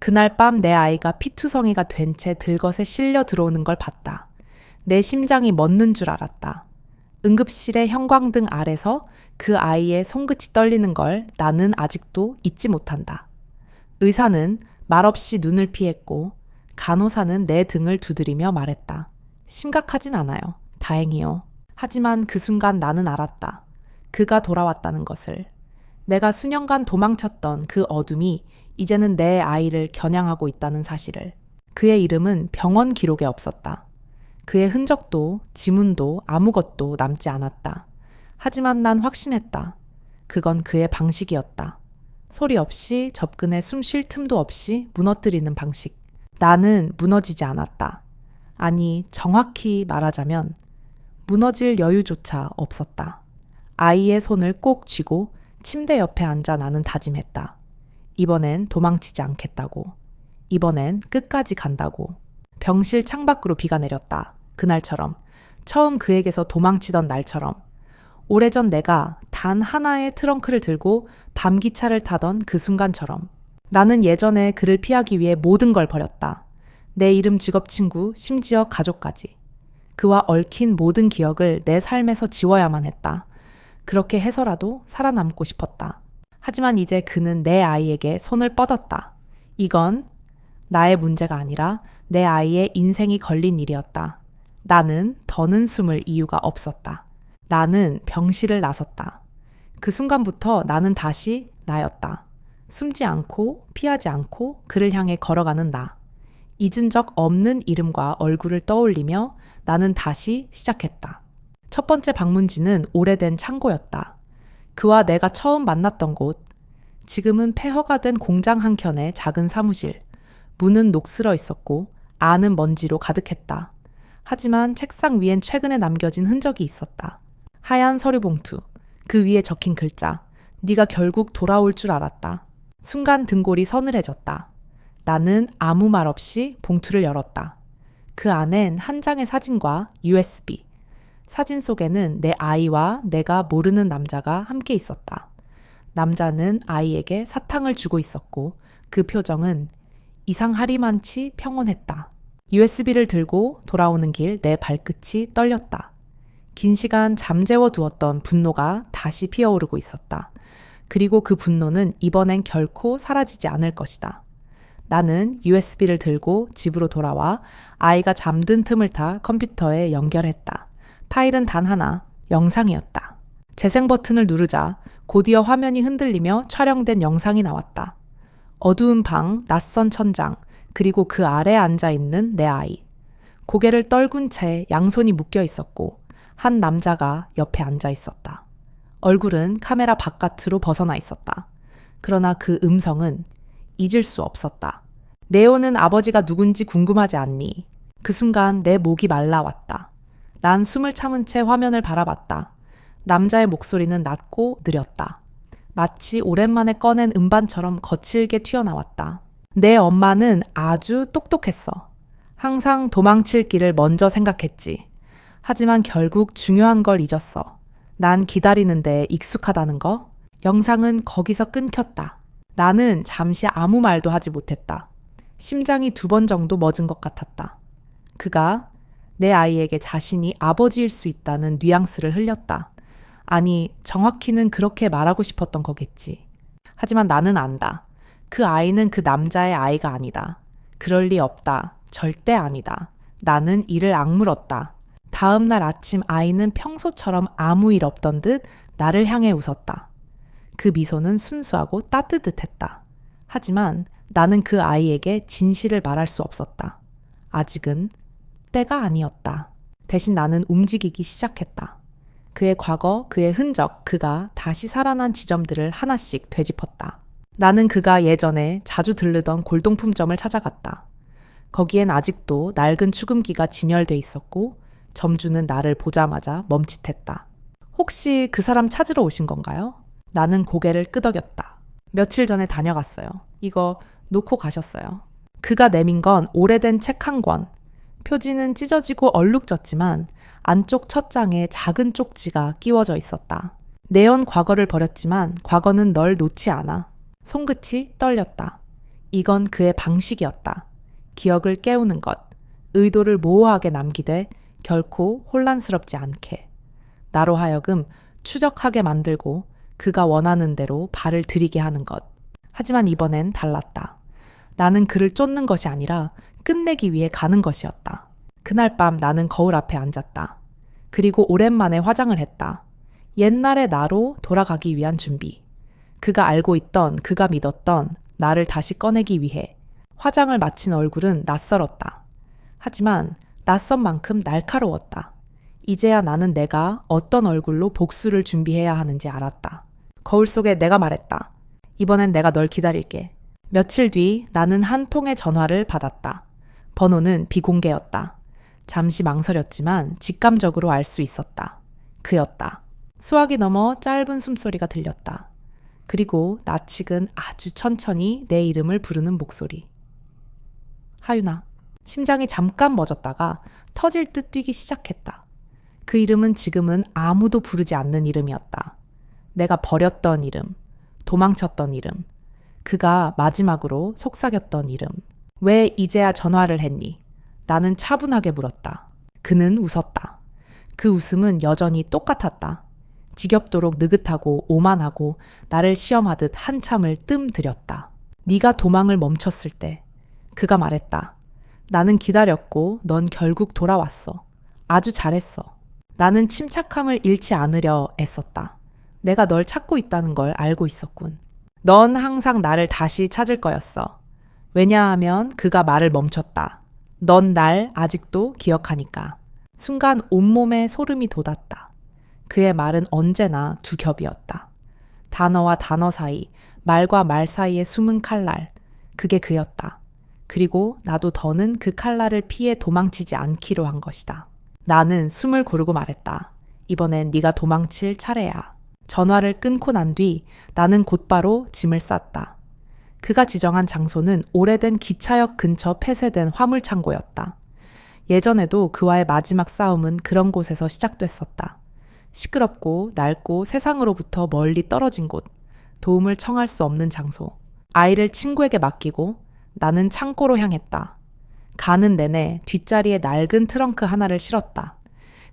그날 밤 내 아이가 피투성이가 된 채 들것에 실려 들어오는 걸 봤다. 내 심장이 멎는 줄 알았다. 응급실의 형광등 아래서 그 아이의 손끝이 떨리는 걸 나는 아직도 잊지 못한다. 의사는 말없이 눈을 피했고 간호사는 내 등을 두드리며 말했다. 심각하진 않아요. 다행이요. 하지만 그 순간 나는 알았다. 그가 돌아왔다는 것을. 내가 수년간 도망쳤던 그 어둠이 이제는 내 아이를 겨냥하고 있다는 사실을. 그의 이름은 병원 기록에 없었다. 그의 흔적도 지문도 아무것도 남지 않았다. 하지만 난 확신했다. 그건 그의 방식이었다. 소리 없이 접근해 숨 쉴 틈도 없이 무너뜨리는 방식. 나는 무너지지 않았다. 아니, 정확히 말하자면 무너질 여유조차 없었다. 아이의 손을 꼭 쥐고 침대 옆에 앉아 나는 다짐했다. 이번엔 도망치지 않겠다고. 이번엔 끝까지 간다고. 병실 창밖으로 비가 내렸다. 그날처럼. 처음 그에게서 도망치던 날처럼. 오래전 내가 단 하나의 트렁크를 들고 밤기차를 타던 그 순간처럼. 나는 예전에 그를 피하기 위해 모든 걸 버렸다. 내 이름, 직업, 친구, 심지어 가족까지. 그와 얽힌 모든 기억을 내 삶에서 지워야만 했다. 그렇게 해서라도 살아남고 싶었다. 하지만 이제 그는 내 아이에게 손을 뻗었다. 이건 나의 문제가 아니라 내 아이의 인생이 걸린 일이었다. 나는 더는 숨을 이유가 없었다. 나는 병실을 나섰다. 그 순간부터 나는 다시 나였다. 숨지 않고 피하지 않고 그를 향해 걸어가는 나. 잊은 적 없는 이름과 얼굴을 떠올리며 나는 다시 시작했다. 첫 번째 방문지는 오래된 창고였다. 그와 내가 처음 만났던 곳. 지금은 폐허가 된 공장 한켠의 작은 사무실. 문은 녹슬어 있었고 안은 먼지로 가득했다. 하지만 책상 위엔 최근에 남겨진 흔적이 있었다. 하얀 서류 봉투. 그 위에 적힌 글자. 네가 결국 돌아올 줄 알았다. 순간 등골이 서늘해졌다. 나는 아무 말 없이 봉투를 열었다. 그 안엔 한 장의 사진과 USB. 사진 속에는 내 아이와 내가 모르는 남자가 함께 있었다. 남자는 아이에게 사탕을 주고 있었고 그 표정은 이상하리만치 평온했다. USB를 들고 돌아오는 길 내 발끝이 떨렸다. 긴 시간 잠재워 두었던 분노가 다시 피어오르고 있었다. 그리고 그 분노는 이번엔 결코 사라지지 않을 것이다. 나는 USB를 들고 집으로 돌아와 아이가 잠든 틈을 타 컴퓨터에 연결했다. 파일은 단 하나, 영상이었다. 재생 버튼을 누르자 곧이어 화면이 흔들리며 촬영된 영상이 나왔다. 어두운 방, 낯선 천장, 그리고 그 아래에 앉아있는 내 아이. 고개를 떨군 채 양손이 묶여 있었고 한 남자가 옆에 앉아 있었다. 얼굴은 카메라 바깥으로 벗어나 있었다. 그러나 그 음성은 잊을 수 없었다. 네오는 아버지가 누군지 궁금하지 않니? 그 순간 내 목이 말라왔다. 난 숨을 참은 채 화면을 바라봤다. 남자의 목소리는 낮고 느렸다. 마치 오랜만에 꺼낸 음반처럼 거칠게 튀어나왔다. 내 엄마는 아주 똑똑했어. 항상 도망칠 길을 먼저 생각했지. 하지만 결국 중요한 걸 잊었어. 난 기다리는데 익숙하다는 거. 영상은 거기서 끊겼다. 나는 잠시 아무 말도 하지 못했다. 심장이 2번 정도 멎은 것 같았다. 그가 내 아이에게 자신이 아버지일 수 있다는 뉘앙스를 흘렸다. 아니, 정확히는 그렇게 말하고 싶었던 거겠지. 하지만 나는 안다. 그 아이는 그 남자의 아이가 아니다. 그럴 리 없다. 절대 아니다. 나는 이를 악물었다. 다음 날 아침 아이는 평소처럼 아무 일 없던 듯 나를 향해 웃었다. 그 미소는 순수하고 따뜻했다. 하지만 나는 그 아이에게 진실을 말할 수 없었다. 아직은 때가 아니었다. 대신 나는 움직이기 시작했다. 그의 과거, 그의 흔적, 그가 다시 살아난 지점들을 하나씩 되짚었다. 나는 그가 예전에 자주 들르던 골동품점을 찾아갔다. 거기엔 아직도 낡은 축음기가 진열돼 있었고 점주는 나를 보자마자 멈칫했다. 혹시 그 사람 찾으러 오신 건가요? 나는 고개를 끄덕였다. 며칠 전에 다녀갔어요. 이거 놓고 가셨어요. 그가 내민 건 오래된 책 한 권. 표지는 찢어지고 얼룩졌지만 안쪽 첫 장에 작은 쪽지가 끼워져 있었다. 내연 과거를 버렸지만 과거는 널 놓지 않아. 손끝이 떨렸다. 이건 그의 방식이었다. 기억을 깨우는 것, 의도를 모호하게 남기되 결코 혼란스럽지 않게. 나로 하여금 추적하게 만들고 그가 원하는 대로 발을 들이게 하는 것. 하지만 이번엔 달랐다. 나는 그를 쫓는 것이 아니라 끝내기 위해 가는 것이었다. 그날 밤 나는 거울 앞에 앉았다. 그리고 오랜만에 화장을 했다. 옛날의 나로 돌아가기 위한 준비. 그가 알고 있던, 그가 믿었던 나를 다시 꺼내기 위해. 화장을 마친 얼굴은 낯설었다. 하지만 낯선 만큼 날카로웠다. 이제야 나는 내가 어떤 얼굴로 복수를 준비해야 하는지 알았다. 거울 속에 내가 말했다. 이번엔 내가 널 기다릴게. 며칠 뒤 나는 한 통의 전화를 받았다. 번호는 비공개였다. 잠시 망설였지만 직감적으로 알 수 있었다. 그였다. 수화기 너머 짧은 숨소리가 들렸다. 그리고 낯익은 아주 천천히 내 이름을 부르는 목소리. 하윤아. 심장이 잠깐 멎었다가 터질 듯 뛰기 시작했다. 그 이름은 지금은 아무도 부르지 않는 이름이었다. 내가 버렸던 이름, 도망쳤던 이름, 그가 마지막으로 속삭였던 이름. 왜 이제야 전화를 했니? 나는 차분하게 물었다. 그는 웃었다. 그 웃음은 여전히 똑같았다. 지겹도록 느긋하고 오만하고 나를 시험하듯 한참을 뜸들였다. 네가 도망을 멈췄을 때 그가 말했다. 나는 기다렸고 넌 결국 돌아왔어. 아주 잘했어. 나는 침착함을 잃지 않으려 애썼다. 내가 널 찾고 있다는 걸 알고 있었군. 넌 항상 나를 다시 찾을 거였어. 왜냐하면 그가 말을 멈췄다. 넌 날 아직도 기억하니까. 순간 온몸에 소름이 돋았다. 그의 말은 언제나 두 겹이었다. 단어와 단어 사이, 말과 말 사이의 숨은 칼날. 그게 그였다. 그리고 나도 더는 그 칼날을 피해 도망치지 않기로 한 것이다. 나는 숨을 고르고 말했다. 이번엔 네가 도망칠 차례야. 전화를 끊고 난 뒤 나는 곧바로 짐을 쌌다. 그가 지정한 장소는 오래된 기차역 근처 폐쇄된 화물창고였다. 예전에도 그와의 마지막 싸움은 그런 곳에서 시작됐었다. 시끄럽고 낡고 세상으로부터 멀리 떨어진 곳, 도움을 청할 수 없는 장소. 아이를 친구에게 맡기고 나는 창고로 향했다. 가는 내내 뒷자리에 낡은 트렁크 하나를 실었다.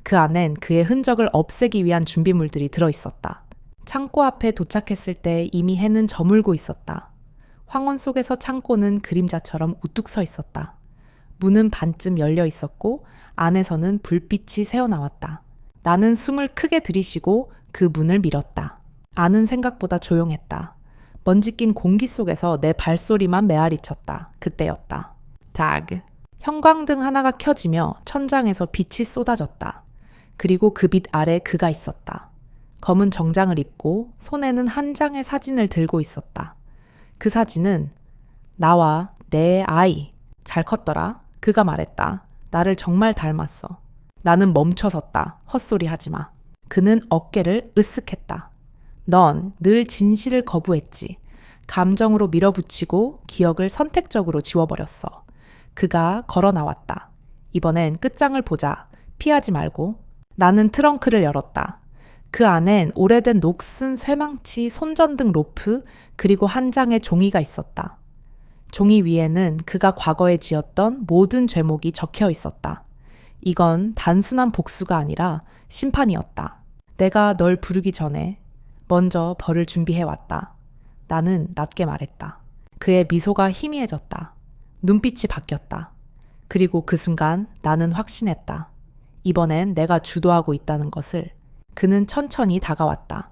그 안엔 그의 흔적을 없애기 위한 준비물들이 들어있었다. 창고 앞에 도착했을 때 이미 해는 저물고 있었다. 황혼 속에서 창고는 그림자처럼 우뚝 서 있었다. 문은 반쯤 열려 있었고 안에서는 불빛이 새어나왔다. 나는 숨을 크게 들이쉬고 그 문을 밀었다. 안은 생각보다 조용했다. 먼지 낀 공기 속에서 내 발소리만 메아리쳤다. 그때였다. 닥. 형광등 하나가 켜지며 천장에서 빛이 쏟아졌다. 그리고 그 빛 아래 그가 있었다. 검은 정장을 입고 손에는 한 장의 사진을 들고 있었다. 그 사진은 나와 내 아이. 잘 컸더라. 그가 말했다. 나를 정말 닮았어. 나는 멈춰섰다. 헛소리 하지 마. 그는 어깨를 으쓱했다. 넌 늘 진실을 거부했지. 감정으로 밀어붙이고 기억을 선택적으로 지워버렸어. 그가 걸어 나왔다. 이번엔 끝장을 보자. 피하지 말고. 나는 트렁크를 열었다. 그 안엔 오래된 녹슨 쇠망치, 손전등 로프, 그리고 한 장의 종이가 있었다. 종이 위에는 그가 과거에 지었던 모든 죄목이 적혀 있었다. 이건 단순한 복수가 아니라 심판이었다. 내가 널 부르기 전에 먼저 벌을 준비해왔다. 나는 낮게 말했다. 그의 미소가 희미해졌다. 눈빛이 바뀌었다. 그리고 그 순간 나는 확신했다. 이번엔 내가 주도하고 있다는 것을. 그는 천천히 다가왔다.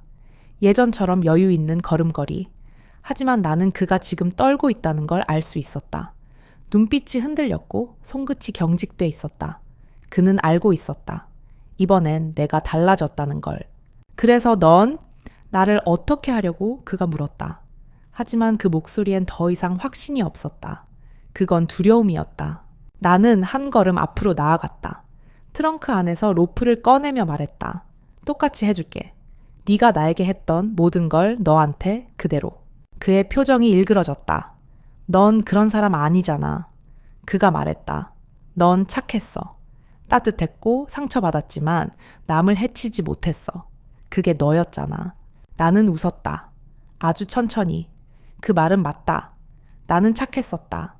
예전처럼 여유 있는 걸음걸이. 하지만 나는 그가 지금 떨고 있다는 걸 알 수 있었다. 눈빛이 흔들렸고 손끝이 경직돼 있었다. 그는 알고 있었다. 이번엔 내가 달라졌다는 걸. 그래서 넌 나를 어떻게 하려고? 그가 물었다. 하지만 그 목소리엔 더 이상 확신이 없었다. 그건 두려움이었다. 나는 한 걸음 앞으로 나아갔다. 트렁크 안에서 로프를 꺼내며 말했다. 똑같이 해줄게. 네가 나에게 했던 모든 걸 너한테 그대로. 그의 표정이 일그러졌다. 넌 그런 사람 아니잖아. 그가 말했다. 넌 착했어. 따뜻했고 상처받았지만 남을 해치지 못했어. 그게 너였잖아. 나는 웃었다. 아주 천천히. 그 말은 맞다. 나는 착했었다.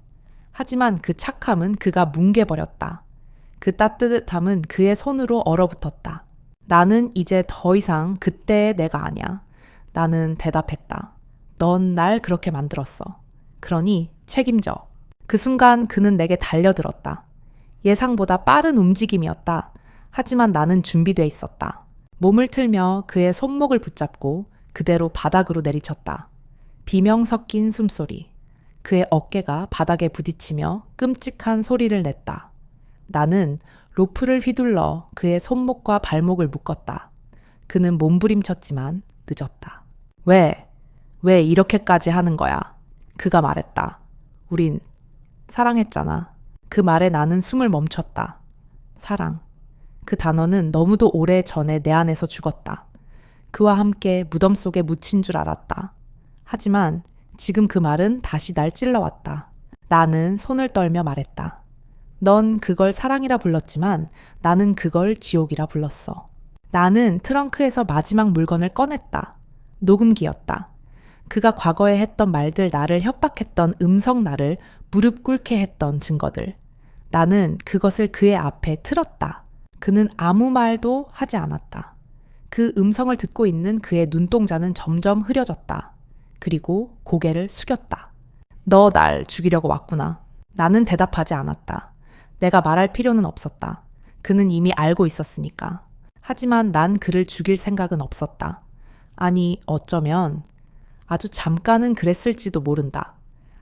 하지만 그 착함은 그가 뭉개버렸다. 그 따뜻함은 그의 손으로 얼어붙었다. 나는 이제 더 이상 그때의 내가 아니야. 나는 대답했다. 넌 날 그렇게 만들었어. 그러니 책임져. 그 순간 그는 내게 달려들었다. 예상보다 빠른 움직임이었다. 하지만 나는 준비돼 있었다. 몸을 틀며 그의 손목을 붙잡고 그대로 바닥으로 내리쳤다. 비명 섞인 숨소리. 그의 어깨가 바닥에 부딪히며 끔찍한 소리를 냈다. 나는 로프를 휘둘러 그의 손목과 발목을 묶었다. 그는 몸부림쳤지만 늦었다. 왜 이렇게까지 하는 거야? 그가 말했다. 우린 사랑했잖아. 그 말에 나는 숨을 멈췄다. 사랑. 그 단어는 너무도 오래 전에 내 안에서 죽었다. 그와 함께 무덤 속에 묻힌 줄 알았다. 하지만 지금 그 말은 다시 날 찔러왔다. 나는 손을 떨며 말했다. 넌 그걸 사랑이라 불렀지만 나는 그걸 지옥이라 불렀어. 나는 트렁크에서 마지막 물건을 꺼냈다. 녹음기였다. 그가 과거에 했던 말들, 나를 협박했던 음성, 나를 무릎 꿇게 했던 증거들. 나는 그것을 그의 앞에 틀었다. 그는 아무 말도 하지 않았다. 그 음성을 듣고 있는 그의 눈동자는 점점 흐려졌다. 그리고 고개를 숙였다. 너 날 죽이려고 왔구나. 나는 대답하지 않았다. 내가 말할 필요는 없었다. 그는 이미 알고 있었으니까. 하지만 난 그를 죽일 생각은 없었다. 아니, 어쩌면 아주 잠깐은 그랬을지도 모른다.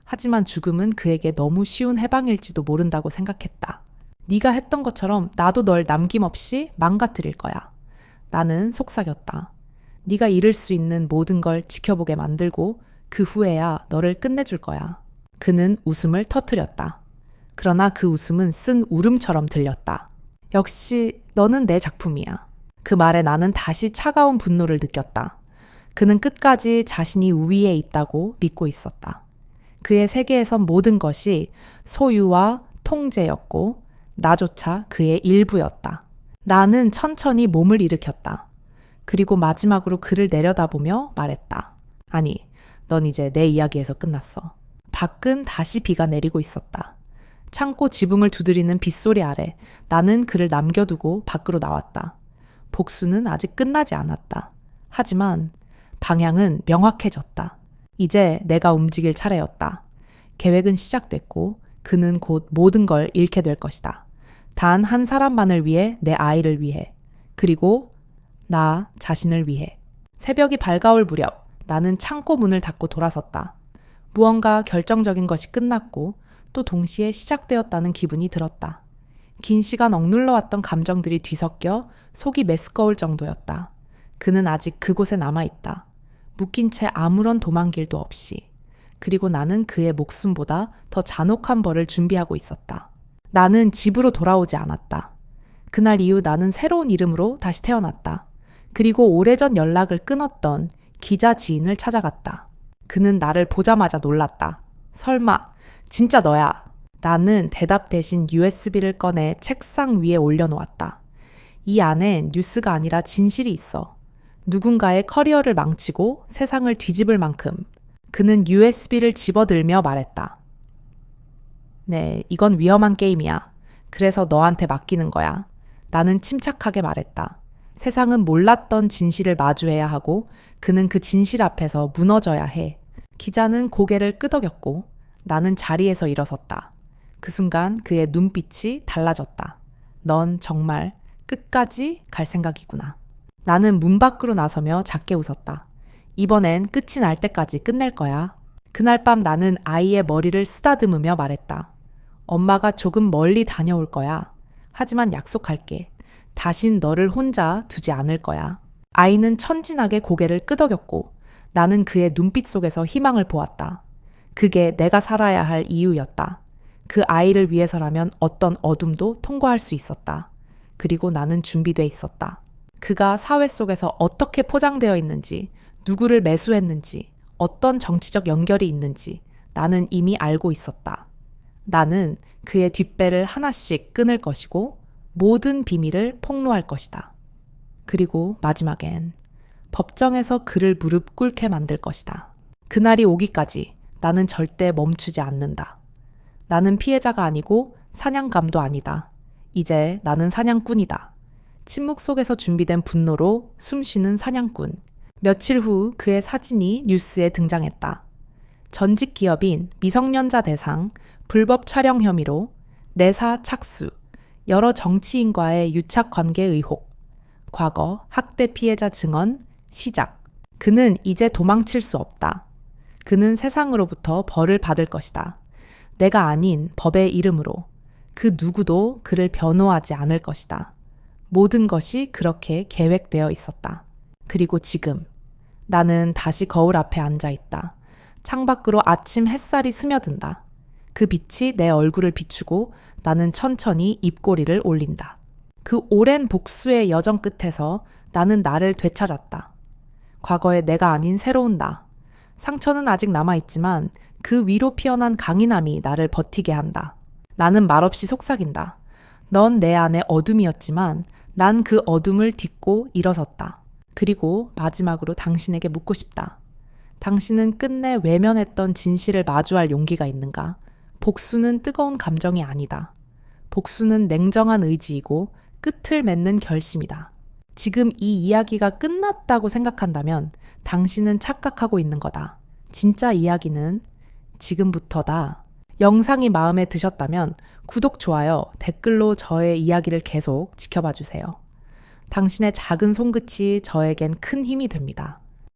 하지만 죽음은 그에게 너무 쉬운 해방일지도 모른다고 생각했다. 네가 했던 것처럼 나도 널 남김없이 망가뜨릴 거야. 나는 속삭였다. 네가 잃을 수 있는 모든 걸 지켜보게 만들고 그 후에야 너를 끝내줄 거야. 그는 웃음을 터뜨렸다. 그러나 그 웃음은 쓴 울음처럼 들렸다. 역시 너는 내 작품이야. 그 말에 나는 다시 차가운 분노를 느꼈다. 그는 끝까지 자신이 우위에 있다고 믿고 있었다. 그의 세계에선 모든 것이 소유와 통제였고 나조차 그의 일부였다. 나는 천천히 몸을 일으켰다. 그리고 마지막으로 그를 내려다보며 말했다. 아니, 넌 이제 내 이야기에서 끝났어. 밖은 다시 비가 내리고 있었다. 창고 지붕을 두드리는 빗소리 아래 나는 그를 남겨두고 밖으로 나왔다. 복수는 아직 끝나지 않았다. 하지만 방향은 명확해졌다. 이제 내가 움직일 차례였다. 계획은 시작됐고 그는 곧 모든 걸 잃게 될 것이다. 단 한 사람만을 위해, 내 아이를 위해, 그리고 나 자신을 위해. 새벽이 밝아올 무렵 나는 창고 문을 닫고 돌아섰다. 무언가 결정적인 것이 끝났고 또 동시에 시작되었다는 기분이 들었다. 긴 시간 억눌러왔던 감정들이 뒤섞여 속이 메스꺼울 정도였다. 그는 아직 그곳에 남아있다. 묶인 채 아무런 도망길도 없이. 그리고 나는 그의 목숨보다 더 잔혹한 벌을 준비하고 있었다. 나는 집으로 돌아오지 않았다. 그날 이후 나는 새로운 이름으로 다시 태어났다. 그리고 오래전 연락을 끊었던 기자 지인을 찾아갔다. 그는 나를 보자마자 놀랐다. 설마 진짜 너야? 나는 대답 대신 USB를 꺼내 책상 위에 올려놓았다. 이 안엔 뉴스가 아니라 진실이 있어. 누군가의 커리어를 망치고 세상을 뒤집을 만큼. 그는 USB를 집어들며 말했다. 네, 이건 위험한 게임이야. 그래서 너한테 맡기는 거야. 나는 침착하게 말했다. 세상은 몰랐던 진실을 마주해야 하고 그는 그 진실 앞에서 무너져야 해. 기자는 고개를 끄덕였고 나는 자리에서 일어섰다. 그 순간 그의 눈빛이 달라졌다. 넌 정말 끝까지 갈 생각이구나. 나는 문 밖으로 나서며 작게 웃었다. 이번엔 끝이 날 때까지 끝낼 거야. 그날 밤 나는 아이의 머리를 쓰다듬으며 말했다. 엄마가 조금 멀리 다녀올 거야. 하지만 약속할게. 다신 너를 혼자 두지 않을 거야. 아이는 천진하게 고개를 끄덕였고 나는 그의 눈빛 속에서 희망을 보았다. 그게 내가 살아야 할 이유였다. 그 아이를 위해서라면 어떤 어둠도 통과할 수 있었다. 그리고 나는 준비돼 있었다. 그가 사회 속에서 어떻게 포장되어 있는지, 누구를 매수했는지, 어떤 정치적 연결이 있는지 나는 이미 알고 있었다. 나는 그의 뒷배를 하나씩 끊을 것이고 모든 비밀을 폭로할 것이다. 그리고 마지막엔 법정에서 그를 무릎 꿇게 만들 것이다. 그날이 오기까지 나는 절대 멈추지 않는다. 나는 피해자가 아니고 사냥감도 아니다. 이제 나는 사냥꾼이다. 침묵 속에서 준비된 분노로 숨쉬는 사냥꾼. 며칠 후 그의 사진이 뉴스에 등장했다. 전직 기업인 미성년자 대상, 불법 촬영 혐의로 내사 착수, 여러 정치인과의 유착 관계 의혹, 과거 학대 피해자 증언, 시작. 그는 이제 도망칠 수 없다. 그는 세상으로부터 벌을 받을 것이다. 내가 아닌 법의 이름으로. 그 누구도 그를 변호하지 않을 것이다. 모든 것이 그렇게 계획되어 있었다. 그리고 지금 나는 다시 거울 앞에 앉아 있다. 창밖으로 아침 햇살이 스며든다. 그 빛이 내 얼굴을 비추고 나는 천천히 입꼬리를 올린다. 그 오랜 복수의 여정 끝에서 나는 나를 되찾았다. 과거의 내가 아닌 새로운 나. 상처는 아직 남아있지만 그 위로 피어난 강인함이 나를 버티게 한다. 나는 말없이 속삭인다. 넌 내 안의 어둠이었지만 난 그 어둠을 딛고 일어섰다. 그리고 마지막으로 당신에게 묻고 싶다. 당신은 끝내 외면했던 진실을 마주할 용기가 있는가? 복수는 뜨거운 감정이 아니다. 복수는 냉정한 의지이고 끝을 맺는 결심이다. 지금 이 이야기가 끝났다고 생각한다면 당신은 착각하고 있는 거다. 진짜 이야기는 지금부터다. 영상이 마음에 드셨다면 구독, 좋아요, 댓글로 저의 이야기를 계속 지켜봐 주세요. 당신의 작은 손끝이 저에겐 큰 힘이 됩니다.